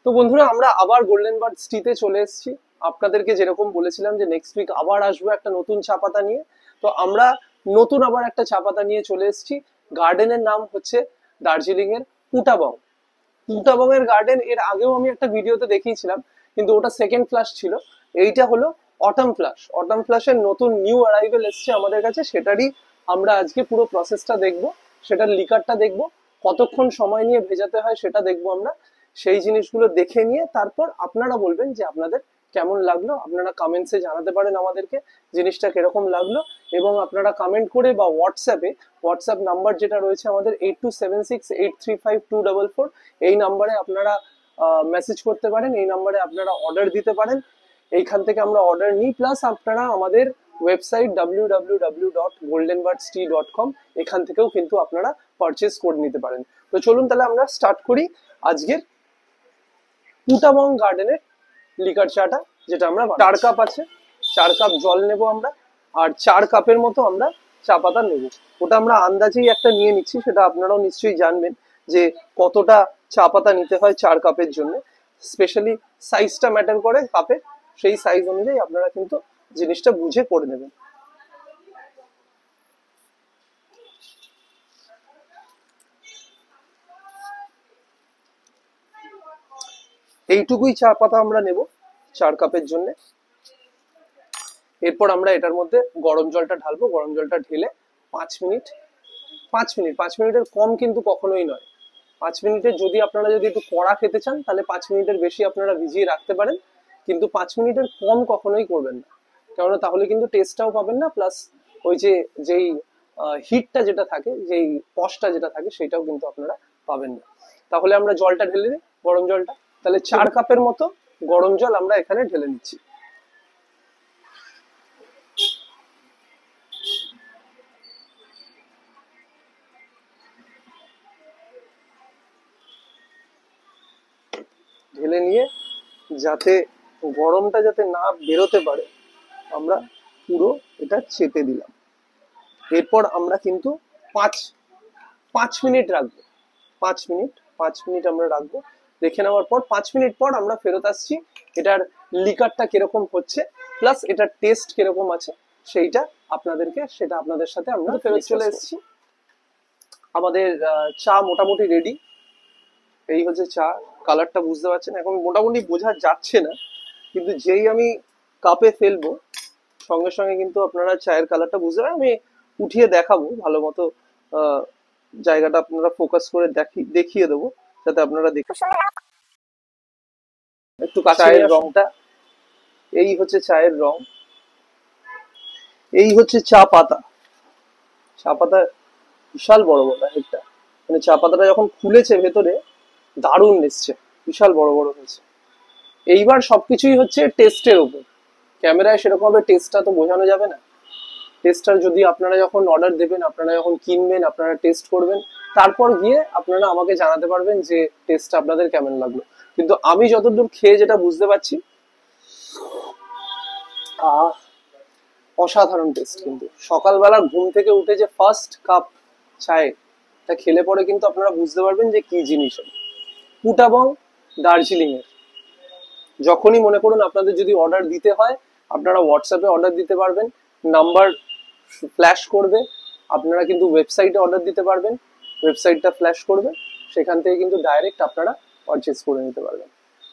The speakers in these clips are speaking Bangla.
তো বন্ধুরা, আমরা আবার গোল্ডেন বার্ডস টিতে চলে এসেছি। আপনাদেরকে যেরকম বলেছিলাম যে নেক্সট উইক আবার আসবো একটা নতুন চা পাতা নিয়ে। তো আমরা নতুন আবার একটা চা পাতা নিয়ে চলে এসেছি। গার্ডেনের নাম হচ্ছে দার্জিলিং এর পুটাবং। পুটাবং এর গার্ডেন এর আগেও আমি একটা ভিডিওতে দেখিয়েছিলাম, কিন্তু ওটা সেকেন্ড ফ্লাশ ছিল। এইটা হলো অটাম ফ্লাশ। অটাম ফ্লাশের নতুন নিউ অ্যারাইভেল এসছে আমাদের কাছে, সেটারই আমরা আজকে পুরো প্রসেসটা দেখবো। সেটার লিকারটা দেখবো, কতক্ষণ সময় নিয়ে ভেজাতে হয় সেটা দেখবো আমরা। সেই জিনিসগুলো দেখে নিয়ে তারপর আপনারা বলবেন যে আপনাদের কেমন লাগলো। আপনারা কমেন্টসে জানাতে পারেন আমাদেরকে জিনিসটা কিরকম লাগলো। এবং আপনারা কমেন্ট করে বা হোয়াটসঅ্যাপ নাম্বার যেটা রয়েছে আমাদের 8276835244, এই নাম্বারে আপনারা মেসেজ করতে পারেন। এই নাম্বারে আপনারা অর্ডার দিতে পারেন। এইখান থেকে আমরা অর্ডার নিই, প্লাস আপনারা আমাদের ওয়েবসাইট www.goldenbirdstea.com এখান থেকেও কিন্তু আপনারা পারচেস করে নিতে পারেন। তো চলুন তাহলে আমরা স্টার্ট করি আজকের পুটাবং গার্ডেনের লিকার চাটা, যেটা আমরা 4 কাপ আছে। 4 কাপ জল নেব আমরা, আর 4 কাপের মতো আমরা চা পাতা নেব। ওটা আমরা আন্দাজেই একটা নিয়ে নিচ্ছি, সেটা আপনারাও নিশ্চয়ই জানবেন যে কতটা চা পাতা নিতে হয় 4 কাপের জন্য। স্পেশালি সাইজটা ম্যাটার করে কাপে, সেই সাইজ অনুযায়ী আপনারা কিন্তু জিনিসটা বুঝে করে নেবেন। এইটুকুই চা পাতা আমরা নেব 4 কাপের জন্য। এরপর আমরা এটার মধ্যে গরম জলটা ঢালবো। গরম জলটা ঢেলে 5 মিনিটের কম কিন্তু কখনোই নয়। 5 মিনিটের, যদি আপনারা একটু কড়া খেতে চান তাহলে 5 মিনিটের বেশি আপনারা ভিজিয়ে রাখতে পারেন, কিন্তু 5 মিনিটের কম কখনোই করবেন না। কেননা তাহলে কিন্তু টেস্টটাও পাবেন না, প্লাস ওই যেই হিটটা যেটা থাকে, যেই কষটা যেটা থাকে, সেটাও কিন্তু আপনারা পাবেন না। তাহলে আমরা জলটা ঢেলে দিই, গরম জলটা। তাহলে 4 কাপের মতো গরম জল আমরা এখানে ঢেলে নিচ্ছি। ঢেলে নিয়ে যাতে গরমটা যাতে না বেরোতে পারে, আমরা পুরো এটা চেপে দিলাম। এরপর আমরা কিন্তু পাঁচ পাঁচ মিনিট রাখবো। 5 মিনিট আমরা রাখবো। রেখে নেওয়ার পর 5 মিনিট পর আমরা ফেরত আসছি। এটার লিকারটা কিরকম হচ্ছে, প্লাস এটার টেস্ট কিরকম আছে, সেটা আপনাদের সাথে আমরা ফেরত চলে এসেছি। আমাদের চা মোটামুটি রেডি। এই হচ্ছে চা। কালারটা বুঝতে পারছেন, এখন মোটামুটি বোঝা যাচ্ছে না, কিন্তু যেই আমি কাপে ফেলবো সঙ্গে সঙ্গে কিন্তু আপনারা চায়ের কালারটা বুঝতে পারেন। আমি উঠিয়ে দেখাবো ভালো মতো, জায়গাটা আপনারা ফোকাস করে দেখিয়ে দেবো, যাতে আপনারা দেখে একটু চায়ের রংটা। এই হচ্ছে চায়ের রং, এই হচ্ছে চা পাতা। চা পাতা বিশাল বড় বড় একটা, মানে চা পাতাটা যখন খুলেছে ভেতরে দারুণ এসছে, বিশাল বড় বড় হয়েছে। এইবার সবকিছুই হচ্ছে টেস্টের উপর। ক্যামেরায় সেরকম ভাবে টেস্টটা তো বোঝানো যাবে না। টেস্টটা যদি আপনারা যখন অর্ডার দেবেন, আপনারা যখন কিনবেন, আপনারা টেস্ট করবেন, তারপর গিয়ে আপনারা আমাকে জানাতে পারবেন যে টেস্টটা আপনাদের কেমন লাগলো। কিন্তু আমি যতদূর খেয়ে যেটা বুঝতে পারছি, অসাধারণ টেস্ট। কিন্তু সকালবেলা ঘুম থেকে উঠে যে ফার্স্ট কাপ চায়টা খেলে পরে কিন্তু আপনারা বুঝতে পারবেন যে কি জিনিস। পুটাবং দার্জিলিং এর। যখনই মনে করুন আপনাদের যদি অর্ডার দিতে হয়, আপনারা হোয়াটসঅ্যাপে অর্ডার দিতে পারবেন, নাম্বার ফ্ল্যাশ করবে। আপনারা কিন্তু ওয়েবসাইটে অর্ডার দিতে পারবেন, ওয়েবসাইটটা ফ্ল্যাশ করবে, সেখান থেকে কিন্তু ডাইরেক্ট আপনারা পারচেস করে নিতে পারবেন।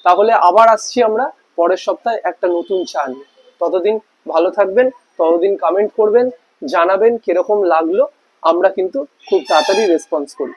তাহলে আবার আসছি আমরা পরের সপ্তাহে একটা নতুন চা নিয়ে। ততদিন ভালো থাকবেন, ততদিন কমেন্ট করবেন, জানাবেন কিরকম লাগলো। আমরা কিন্তু খুব তাড়াতাড়ি রেসপন্স করি।